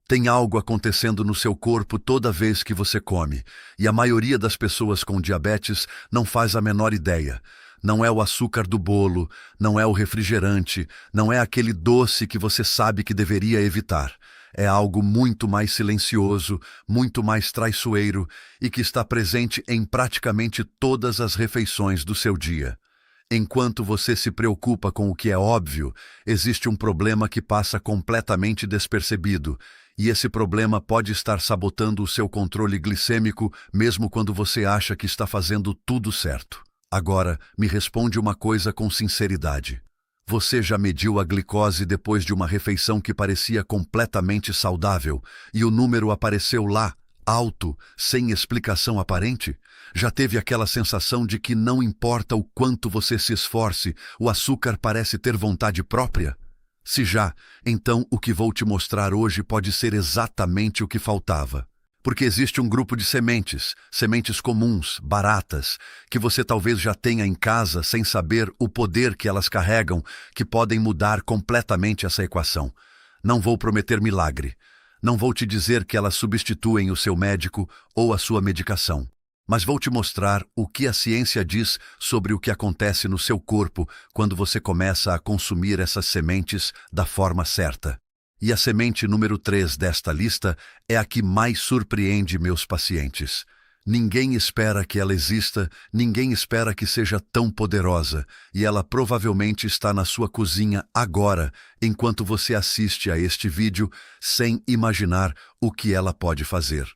Tem algo acontecendo no seu corpo toda vez que você come, e a maioria das pessoas com diabetes não faz a menor ideia. Não é o açúcar do bolo, não é o refrigerante, não é aquele doce que você sabe que deveria evitar. É algo muito mais silencioso, muito mais traiçoeiro e que está presente em praticamente todas as refeições do seu dia. Enquanto você se preocupa com o que é óbvio, existe um problema que passa completamente despercebido, e esse problema pode estar sabotando o seu controle glicêmico mesmo quando você acha que está fazendo tudo certo. Agora, me responde uma coisa com sinceridade. Você já mediu a glicose depois de uma refeição que parecia completamente saudável e o número apareceu lá, alto, sem explicação aparente? Já teve aquela sensação de que não importa o quanto você se esforce, o açúcar parece ter vontade própria? Se já, então o que vou te mostrar hoje pode ser exatamente o que faltava. Porque existe um grupo de sementes comuns, baratas, que você talvez já tenha em casa sem saber o poder que elas carregam, que podem mudar completamente essa equação. Não vou prometer milagre. Não vou te dizer que elas substituem o seu médico ou a sua medicação. Mas vou te mostrar o que a ciência diz sobre o que acontece no seu corpo quando você começa a consumir essas sementes da forma certa. E a semente número 3 desta lista é a que mais surpreende meus pacientes. Ninguém espera que ela exista, ninguém espera que seja tão poderosa, e ela provavelmente está na sua cozinha agora, enquanto você assiste a este vídeo, sem imaginar o que ela pode fazer.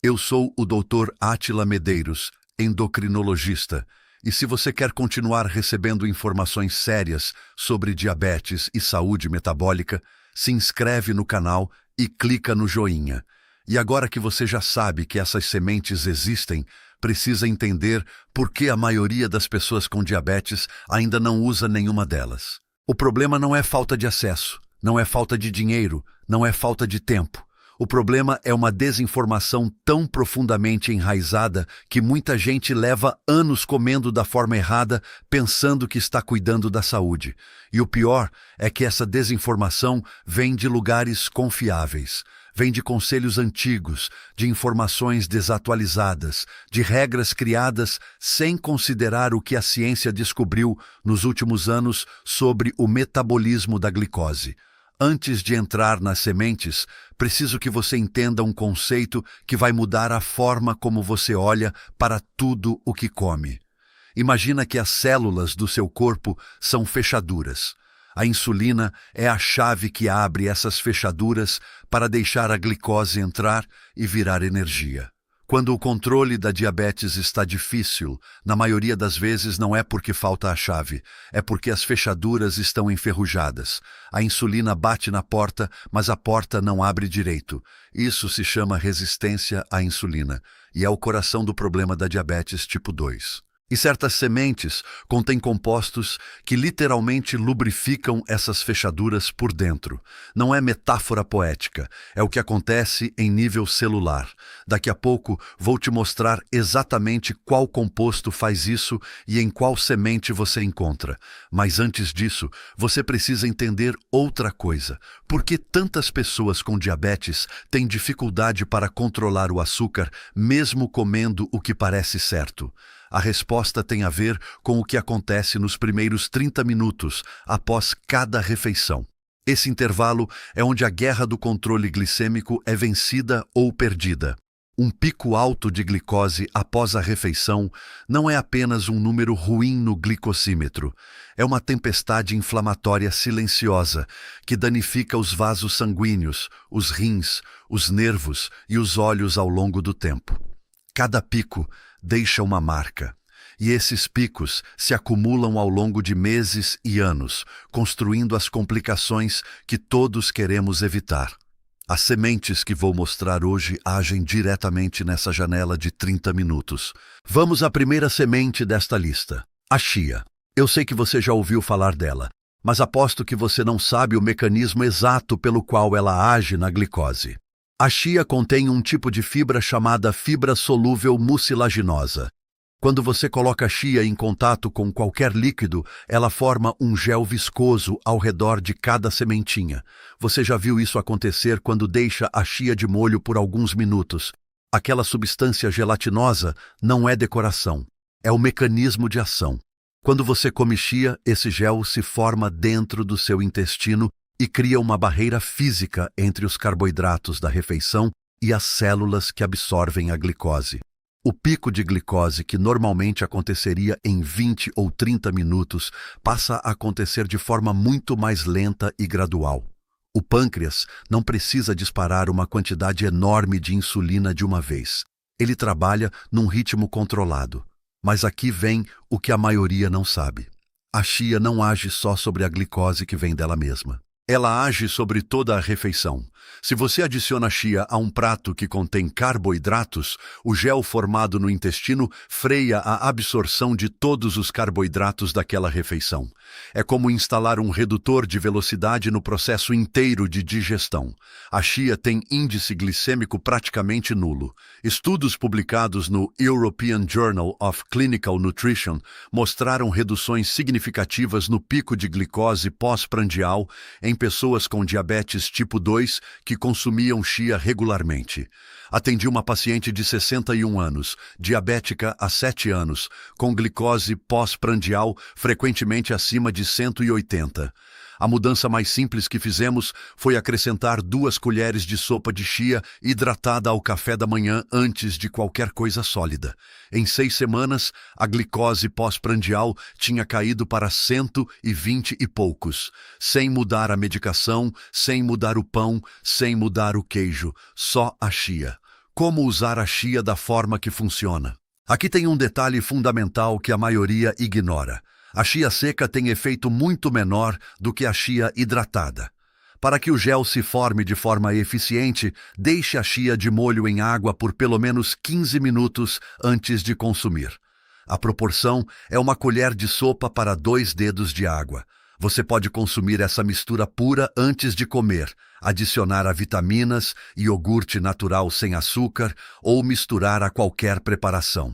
Eu sou o Dr. Átila Medeiros, endocrinologista, e se você quer continuar recebendo informações sérias sobre diabetes e saúde metabólica, se inscreve no canal e clica no joinha. E agora que você já sabe que essas sementes existem, precisa entender por que a maioria das pessoas com diabetes ainda não usa nenhuma delas. O problema não é falta de acesso, não é falta de dinheiro, não é falta de tempo. O problema é uma desinformação tão profundamente enraizada que muita gente leva anos comendo da forma errada, pensando que está cuidando da saúde. E o pior é que essa desinformação vem de lugares confiáveis, vem de conselhos antigos, de informações desatualizadas, de regras criadas sem considerar o que a ciência descobriu nos últimos anos sobre o metabolismo da glicose. Antes de entrar nas sementes, preciso que você entenda um conceito que vai mudar a forma como você olha para tudo o que come. Imagina que as células do seu corpo são fechaduras. A insulina é a chave que abre essas fechaduras para deixar a glicose entrar e virar energia. Quando o controle da diabetes está difícil, na maioria das vezes não é porque falta a chave, é porque as fechaduras estão enferrujadas. A insulina bate na porta, mas a porta não abre direito. Isso se chama resistência à insulina, e é o coração do problema da diabetes tipo 2. E certas sementes contêm compostos que literalmente lubrificam essas fechaduras por dentro. Não é metáfora poética, é o que acontece em nível celular. Daqui a pouco vou te mostrar exatamente qual composto faz isso e em qual semente você encontra. Mas antes disso, você precisa entender outra coisa. Por que tantas pessoas com diabetes têm dificuldade para controlar o açúcar, mesmo comendo o que parece certo? A resposta tem a ver com o que acontece nos primeiros 30 minutos após cada refeição. Esse intervalo é onde a guerra do controle glicêmico é vencida ou perdida. Um pico alto de glicose após a refeição não é apenas um número ruim no glicosímetro. É uma tempestade inflamatória silenciosa que danifica os vasos sanguíneos, os rins, os nervos e os olhos ao longo do tempo. Cada pico deixa uma marca, e esses picos se acumulam ao longo de meses e anos, construindo as complicações que todos queremos evitar. As sementes que vou mostrar hoje agem diretamente nessa janela de 30 minutos. Vamos à primeira semente desta lista, a chia. Eu sei que você já ouviu falar dela, mas aposto que você não sabe o mecanismo exato pelo qual ela age na glicose. A chia contém um tipo de fibra chamada fibra solúvel mucilaginosa. Quando você coloca a chia em contato com qualquer líquido, ela forma um gel viscoso ao redor de cada sementinha. Você já viu isso acontecer quando deixa a chia de molho por alguns minutos. Aquela substância gelatinosa não é decoração, é o mecanismo de ação. Quando você come chia, esse gel se forma dentro do seu intestino e cria uma barreira física entre os carboidratos da refeição e as células que absorvem a glicose. O pico de glicose, que normalmente aconteceria em 20 ou 30 minutos, passa a acontecer de forma muito mais lenta e gradual. O pâncreas não precisa disparar uma quantidade enorme de insulina de uma vez. Ele trabalha num ritmo controlado. Mas aqui vem o que a maioria não sabe. A chia não age só sobre a glicose que vem dela mesma. Ela age sobre toda a refeição. Se você adiciona chia a um prato que contém carboidratos, o gel formado no intestino freia a absorção de todos os carboidratos daquela refeição. É como instalar um redutor de velocidade no processo inteiro de digestão. A chia tem índice glicêmico praticamente nulo. Estudos publicados no European Journal of Clinical Nutrition mostraram reduções significativas no pico de glicose pós-prandial em pessoas com diabetes tipo 2 que consumiam chia regularmente. Atendi uma paciente de 61 anos, diabética há 7 anos, com glicose pós-prandial frequentemente acima de 180. A mudança mais simples que fizemos foi acrescentar 2 colheres de sopa de chia hidratada ao café da manhã antes de qualquer coisa sólida. Em 6 semanas, a glicose pós-prandial tinha caído para 120 e poucos, sem mudar a medicação, sem mudar o pão, sem mudar o queijo, só a chia. Como usar a chia da forma que funciona? Aqui tem um detalhe fundamental que a maioria ignora. A chia seca tem efeito muito menor do que a chia hidratada. Para que o gel se forme de forma eficiente, deixe a chia de molho em água por pelo menos 15 minutos antes de consumir. A proporção é 1 colher de sopa para 2 dedos de água. Você pode consumir essa mistura pura antes de comer, adicionar a vitaminas, iogurte natural sem açúcar ou misturar a qualquer preparação.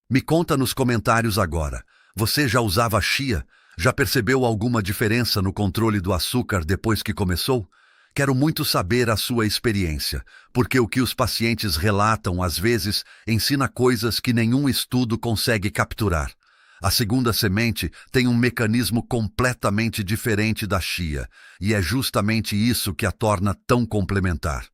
Me conta nos comentários agora. Você já usava chia? Já percebeu alguma diferença no controle do açúcar depois que começou? Quero muito saber a sua experiência, porque o que os pacientes relatam às vezes ensina coisas que nenhum estudo consegue capturar. A segunda semente tem um mecanismo completamente diferente da chia, e é justamente isso que a torna tão complementar.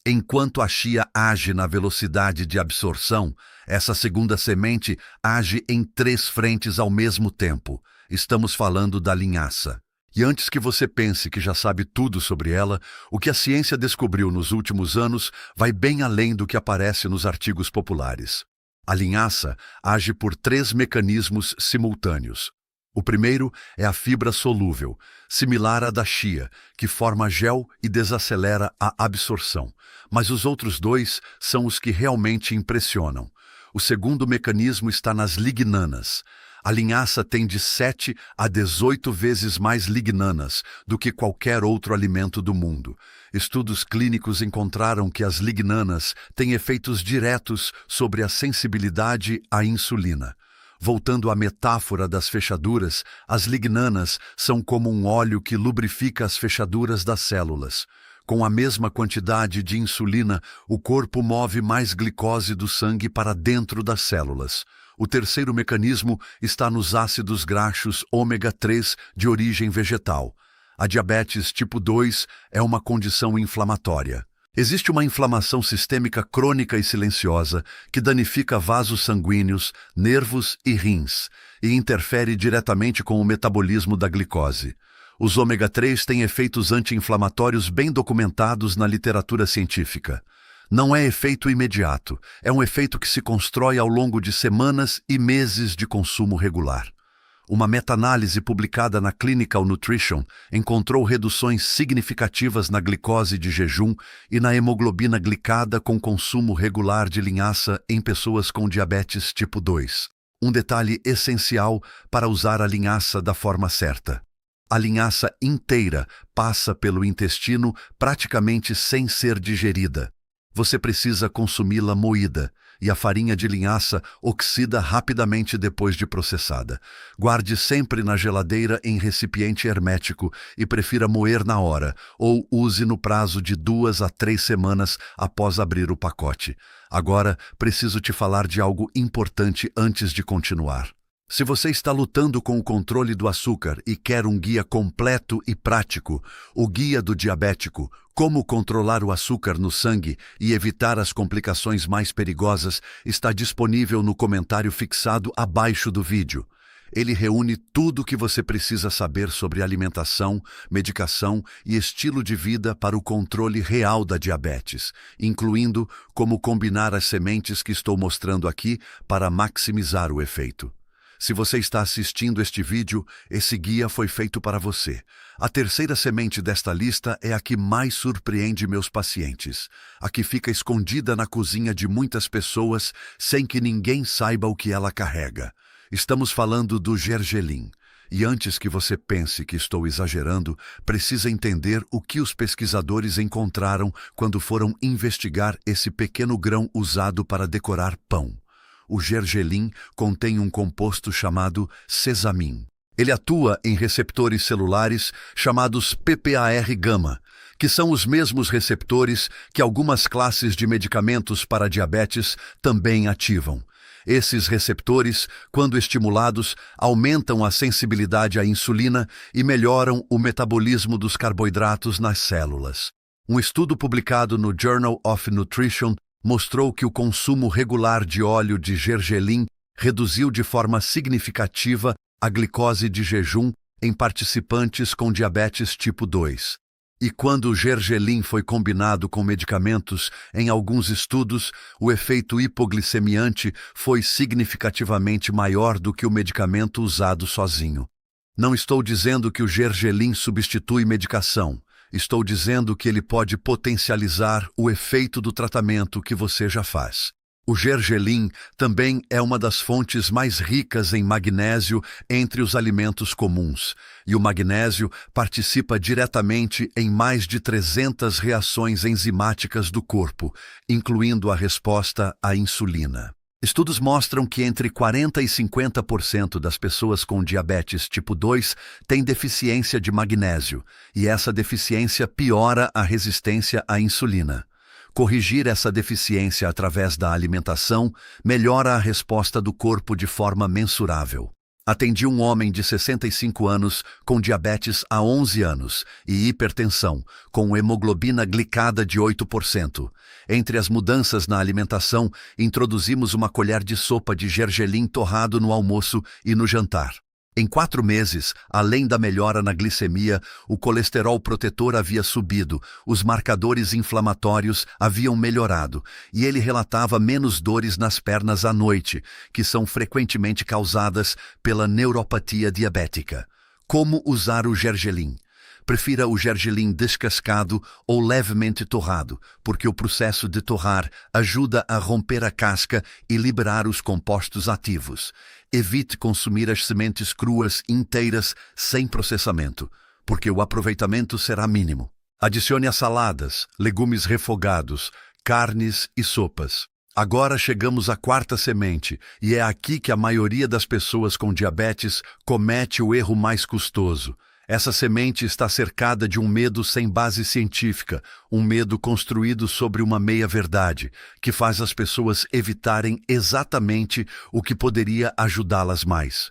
Enquanto a chia age na velocidade de absorção, essa segunda semente age em 3 frentes ao mesmo tempo. Estamos falando da linhaça. E antes que você pense que já sabe tudo sobre ela, o que a ciência descobriu nos últimos anos vai bem além do que aparece nos artigos populares. A linhaça age por 3 mecanismos simultâneos. O primeiro é a fibra solúvel, similar à da chia, que forma gel e desacelera a absorção. Mas os outros 2 são os que realmente impressionam. O segundo mecanismo está nas lignanas. A linhaça tem de 7 a 18 vezes mais lignanas do que qualquer outro alimento do mundo. Estudos clínicos encontraram que as lignanas têm efeitos diretos sobre a sensibilidade à insulina. Voltando à metáfora das fechaduras, as lignanas são como um óleo que lubrifica as fechaduras das células. Com a mesma quantidade de insulina, o corpo move mais glicose do sangue para dentro das células. O terceiro mecanismo está nos ácidos graxos ômega 3 de origem vegetal. A diabetes tipo 2 é uma condição inflamatória. Existe uma inflamação sistêmica crônica e silenciosa que danifica vasos sanguíneos, nervos e rins, e interfere diretamente com o metabolismo da glicose. Os ômega 3 têm efeitos anti-inflamatórios bem documentados na literatura científica. Não é efeito imediato, é um efeito que se constrói ao longo de semanas e meses de consumo regular. Uma meta-análise publicada na Clinical Nutrition encontrou reduções significativas na glicose de jejum e na hemoglobina glicada com consumo regular de linhaça em pessoas com diabetes tipo 2. Um detalhe essencial para usar a linhaça da forma certa. A linhaça inteira passa pelo intestino praticamente sem ser digerida. Você precisa consumi-la moída, e a farinha de linhaça oxida rapidamente depois de processada. Guarde sempre na geladeira em recipiente hermético e prefira moer na hora, ou use no prazo de 2 a 3 semanas após abrir o pacote. Agora, preciso te falar de algo importante antes de continuar. Se você está lutando com o controle do açúcar e quer um guia completo e prático, o Guia do Diabético, Como Controlar o Açúcar no Sangue e Evitar as Complicações Mais Perigosas, está disponível no comentário fixado abaixo do vídeo. Ele reúne tudo o que você precisa saber sobre alimentação, medicação e estilo de vida para o controle real da diabetes, incluindo como combinar as sementes que estou mostrando aqui para maximizar o efeito. Se você está assistindo este vídeo, esse guia foi feito para você. A terceira semente desta lista é a que mais surpreende meus pacientes. A que fica escondida na cozinha de muitas pessoas sem que ninguém saiba o que ela carrega. Estamos falando do gergelim. E antes que você pense que estou exagerando, precisa entender o que os pesquisadores encontraram quando foram investigar esse pequeno grão usado para decorar pão. O gergelim contém um composto chamado sesamin. Ele atua em receptores celulares chamados PPAR-gama, que são os mesmos receptores que algumas classes de medicamentos para diabetes também ativam. Esses receptores, quando estimulados, aumentam a sensibilidade à insulina e melhoram o metabolismo dos carboidratos nas células. Um estudo publicado no Journal of Nutrition mostrou que o consumo regular de óleo de gergelim reduziu de forma significativa a glicose de jejum em participantes com diabetes tipo 2. E quando o gergelim foi combinado com medicamentos, em alguns estudos, o efeito hipoglicemiante foi significativamente maior do que o medicamento usado sozinho. Não estou dizendo que o gergelim substitui medicação. Estou dizendo que ele pode potencializar o efeito do tratamento que você já faz. O gergelim também é uma das fontes mais ricas em magnésio entre os alimentos comuns, e o magnésio participa diretamente em mais de 300 reações enzimáticas do corpo, incluindo a resposta à insulina. Estudos mostram que entre 40% e 50% das pessoas com diabetes tipo 2 têm deficiência de magnésio, e essa deficiência piora a resistência à insulina. Corrigir essa deficiência através da alimentação melhora a resposta do corpo de forma mensurável. Atendi um homem de 65 anos com diabetes há 11 anos e hipertensão, com hemoglobina glicada de 8%. Entre as mudanças na alimentação, introduzimos uma colher de sopa de gergelim torrado no almoço e no jantar. Em 4 meses, além da melhora na glicemia, o colesterol protetor havia subido, os marcadores inflamatórios haviam melhorado, e ele relatava menos dores nas pernas à noite, que são frequentemente causadas pela neuropatia diabética. Como usar o gergelim? Prefira o gergelim descascado ou levemente torrado, porque o processo de torrar ajuda a romper a casca e liberar os compostos ativos. Evite consumir as sementes cruas inteiras sem processamento, porque o aproveitamento será mínimo. Adicione a saladas, legumes refogados, carnes e sopas. Agora chegamos à quarta semente, e é aqui que a maioria das pessoas com diabetes comete o erro mais custoso. Essa semente está cercada de um medo sem base científica, um medo construído sobre uma meia-verdade, que faz as pessoas evitarem exatamente o que poderia ajudá-las mais.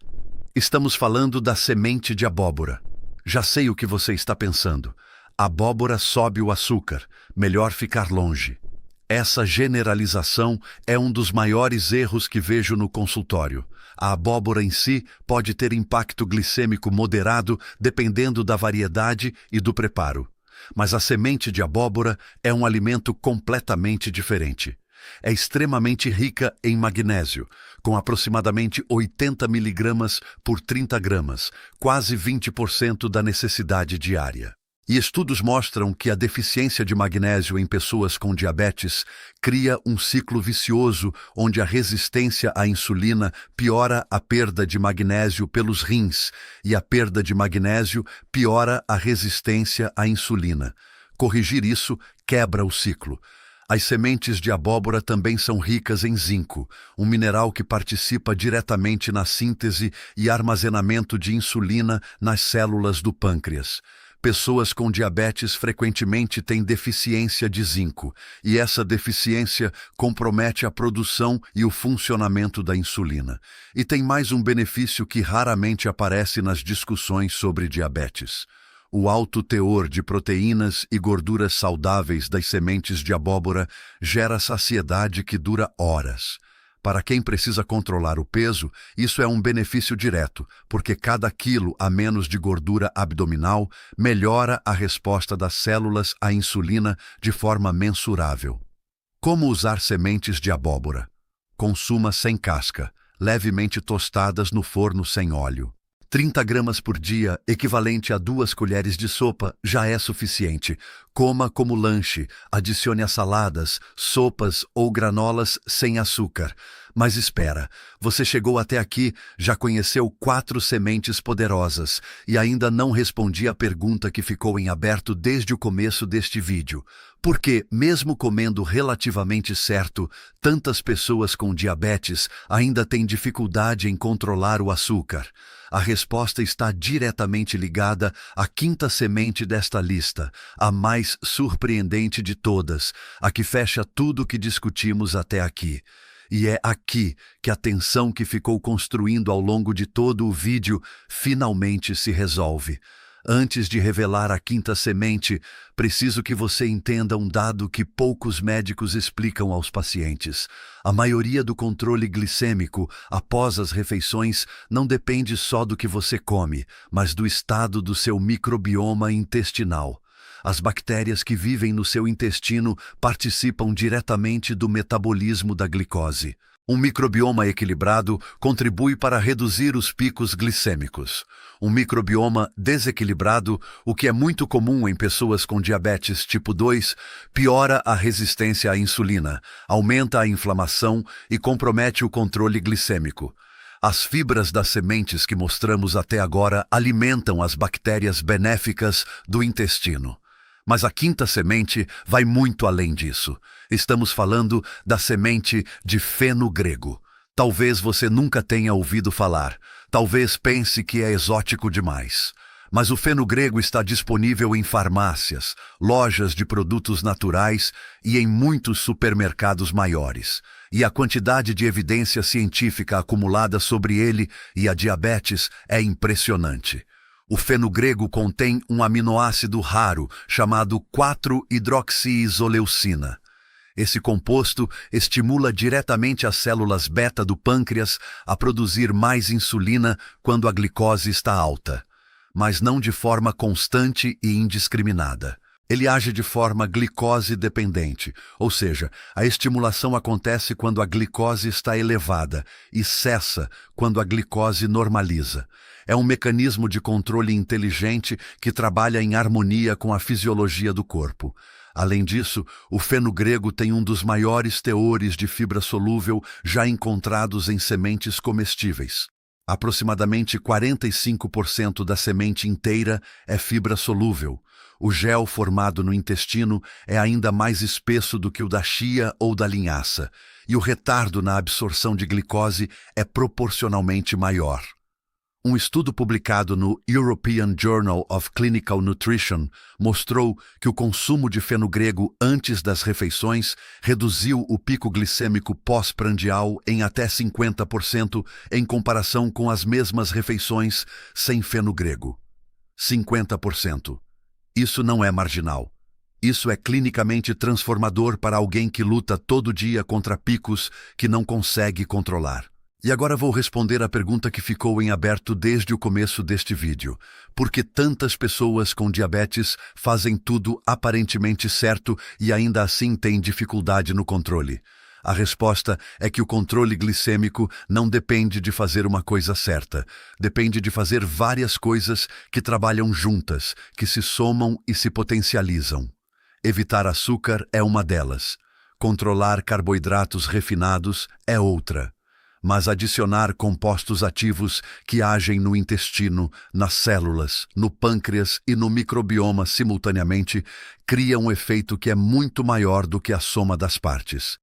Estamos falando da semente de abóbora. Já sei o que você está pensando. Abóbora sobe o açúcar, melhor ficar longe. Essa generalização é um dos maiores erros que vejo no consultório. A abóbora em si pode ter impacto glicêmico moderado dependendo da variedade e do preparo. Mas a semente de abóbora é um alimento completamente diferente. É extremamente rica em magnésio, com aproximadamente 80 mg por 30 gramas, quase 20% da necessidade diária. E estudos mostram que a deficiência de magnésio em pessoas com diabetes cria um ciclo vicioso onde a resistência à insulina piora a perda de magnésio pelos rins e a perda de magnésio piora a resistência à insulina. Corrigir isso quebra o ciclo. As sementes de abóbora também são ricas em zinco, um mineral que participa diretamente na síntese e armazenamento de insulina nas células do pâncreas. Pessoas com diabetes frequentemente têm deficiência de zinco, e essa deficiência compromete a produção e o funcionamento da insulina. E tem mais um benefício que raramente aparece nas discussões sobre diabetes. O alto teor de proteínas e gorduras saudáveis das sementes de abóbora gera saciedade que dura horas. Para quem precisa controlar o peso, isso é um benefício direto, porque cada quilo a menos de gordura abdominal melhora a resposta das células à insulina de forma mensurável. Como usar sementes de abóbora? Consuma sem casca, levemente tostadas no forno sem óleo. 30 gramas por dia, equivalente a 2 colheres de sopa, já é suficiente. Coma como lanche, adicione a saladas, sopas ou granolas sem açúcar. Mas espera, você chegou até aqui, já conheceu 4 sementes poderosas e ainda não respondi a pergunta que ficou em aberto desde o começo deste vídeo. Por que, mesmo comendo relativamente certo, tantas pessoas com diabetes ainda têm dificuldade em controlar o açúcar? A resposta está diretamente ligada à quinta semente desta lista, a mais surpreendente de todas, a que fecha tudo o que discutimos até aqui. E é aqui que a tensão que ficou construindo ao longo de todo o vídeo finalmente se resolve. Antes de revelar a quinta semente, preciso que você entenda um dado que poucos médicos explicam aos pacientes. A maioria do controle glicêmico após as refeições não depende só do que você come, mas do estado do seu microbioma intestinal. As bactérias que vivem no seu intestino participam diretamente do metabolismo da glicose. Um microbioma equilibrado contribui para reduzir os picos glicêmicos. Um microbioma desequilibrado, o que é muito comum em pessoas com diabetes tipo 2, piora a resistência à insulina, aumenta a inflamação e compromete o controle glicêmico. As fibras das sementes que mostramos até agora alimentam as bactérias benéficas do intestino. Mas a quinta semente vai muito além disso. Estamos falando da semente de feno grego. Talvez você nunca tenha ouvido falar. Talvez pense que é exótico demais. Mas o feno grego está disponível em farmácias, lojas de produtos naturais e em muitos supermercados maiores. E a quantidade de evidência científica acumulada sobre ele e a diabetes é impressionante. O feno grego contém um aminoácido raro chamado 4-hidroxiisoleucina. Esse composto estimula diretamente as células beta do pâncreas a produzir mais insulina quando a glicose está alta, mas não de forma constante e indiscriminada. Ele age de forma glicose dependente, ou seja, a estimulação acontece quando a glicose está elevada e cessa quando a glicose normaliza. É um mecanismo de controle inteligente que trabalha em harmonia com a fisiologia do corpo. Além disso, o feno grego tem um dos maiores teores de fibra solúvel já encontrados em sementes comestíveis. Aproximadamente 45% da semente inteira é fibra solúvel. O gel formado no intestino é ainda mais espesso do que o da chia ou da linhaça, e o retardo na absorção de glicose é proporcionalmente maior. Um estudo publicado no European Journal of Clinical Nutrition mostrou que o consumo de feno grego antes das refeições reduziu o pico glicêmico pós-prandial em até 50% em comparação com as mesmas refeições sem feno grego. 50%. Isso não é marginal. Isso é clinicamente transformador para alguém que luta todo dia contra picos que não consegue controlar. E agora vou responder a pergunta que ficou em aberto desde o começo deste vídeo. Por que tantas pessoas com diabetes fazem tudo aparentemente certo e ainda assim têm dificuldade no controle? A resposta é que o controle glicêmico não depende de fazer uma coisa certa. Depende de fazer várias coisas que trabalham juntas, que se somam e se potencializam. Evitar açúcar é uma delas. Controlar carboidratos refinados é outra. mas adicionar compostos ativos que agem no intestino, nas células, no pâncreas e no microbioma simultaneamente cria um efeito que é muito maior do que a soma das partes.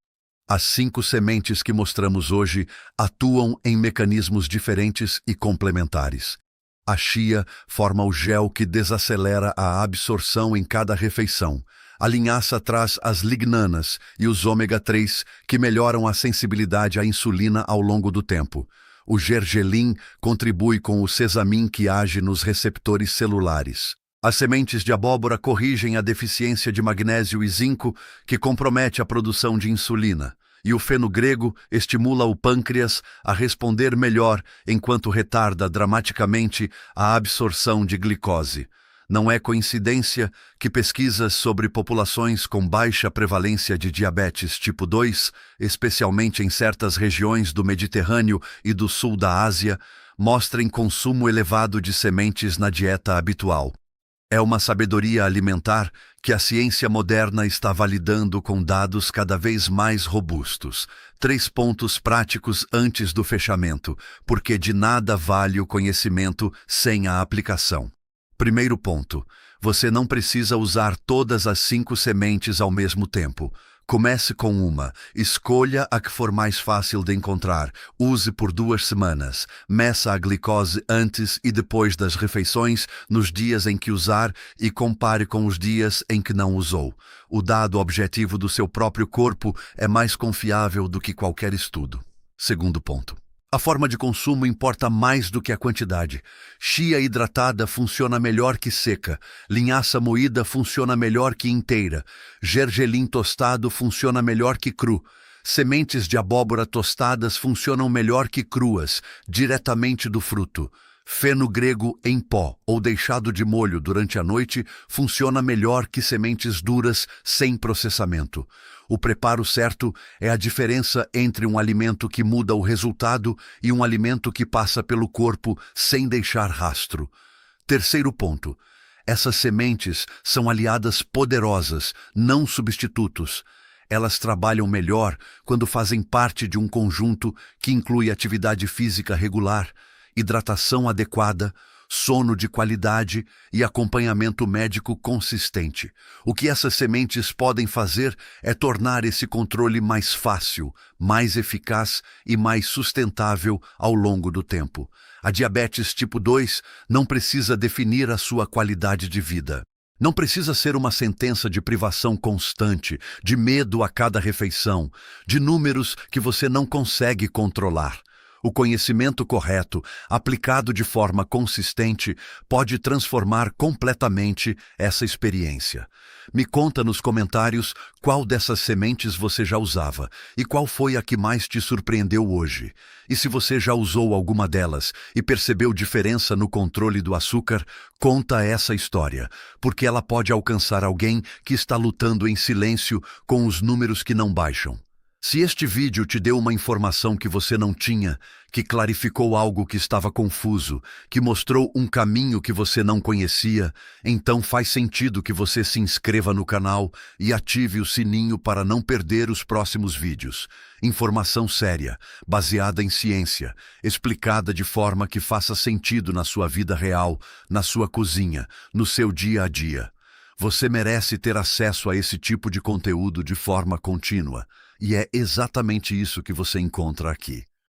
As 5 sementes que mostramos hoje atuam em mecanismos diferentes e complementares. A chia forma o gel que desacelera a absorção em cada refeição. A linhaça traz as lignanas e os ômega 3 que melhoram a sensibilidade à insulina ao longo do tempo. O gergelim contribui com o sesamin que age nos receptores celulares. As sementes de abóbora corrigem a deficiência de magnésio e zinco que compromete a produção de insulina. E o feno-grego estimula o pâncreas a responder melhor enquanto retarda dramaticamente a absorção de glicose. Não é coincidência que pesquisas sobre populações com baixa prevalência de diabetes tipo 2, especialmente em certas regiões do Mediterrâneo e do sul da Ásia, mostrem consumo elevado de sementes na dieta habitual. É uma sabedoria alimentar que a ciência moderna está validando com dados cada vez mais robustos. 3 pontos práticos antes do fechamento, porque de nada vale o conhecimento sem a aplicação. Primeiro ponto, você não precisa usar todas as 5 sementes ao mesmo tempo. Comece com uma, escolha a que for mais fácil de encontrar, use por 2 semanas, meça a glicose antes e depois das refeições, nos dias em que usar e compare com os dias em que não usou. O dado objetivo do seu próprio corpo é mais confiável do que qualquer estudo. Segundo ponto. A forma de consumo importa mais do que a quantidade. Chia hidratada funciona melhor que seca. Linhaça moída funciona melhor que inteira. Gergelim tostado funciona melhor que cru. Sementes de abóbora tostadas funcionam melhor que cruas, diretamente do fruto. Feno grego em pó ou deixado de molho durante a noite funciona melhor que sementes duras sem processamento. O preparo certo é a diferença entre um alimento que muda o resultado e um alimento que passa pelo corpo sem deixar rastro. Terceiro ponto. Essas sementes são aliadas poderosas, não substitutos. Elas trabalham melhor quando fazem parte de um conjunto que inclui atividade física regular, hidratação adequada, sono de qualidade e acompanhamento médico consistente. O que essas sementes podem fazer é tornar esse controle mais fácil, mais eficaz e mais sustentável ao longo do tempo. A diabetes tipo 2 não precisa definir a sua qualidade de vida. Não precisa ser uma sentença de privação constante, de medo a cada refeição, de números que você não consegue controlar. O conhecimento correto, aplicado de forma consistente, pode transformar completamente essa experiência. Me conta nos comentários qual dessas sementes você já usava e qual foi a que mais te surpreendeu hoje. E se você já usou alguma delas e percebeu diferença no controle do açúcar, conta essa história, porque ela pode alcançar alguém que está lutando em silêncio com os números que não baixam. Se este vídeo te deu uma informação que você não tinha, que clarificou algo que estava confuso, que mostrou um caminho que você não conhecia, então faz sentido que você se inscreva no canal e ative o sininho para não perder os próximos vídeos. Informação séria, baseada em ciência, explicada de forma que faça sentido na sua vida real, na sua cozinha, no seu dia a dia. Você merece ter acesso a esse tipo de conteúdo de forma contínua. E é exatamente isso que você encontra aqui.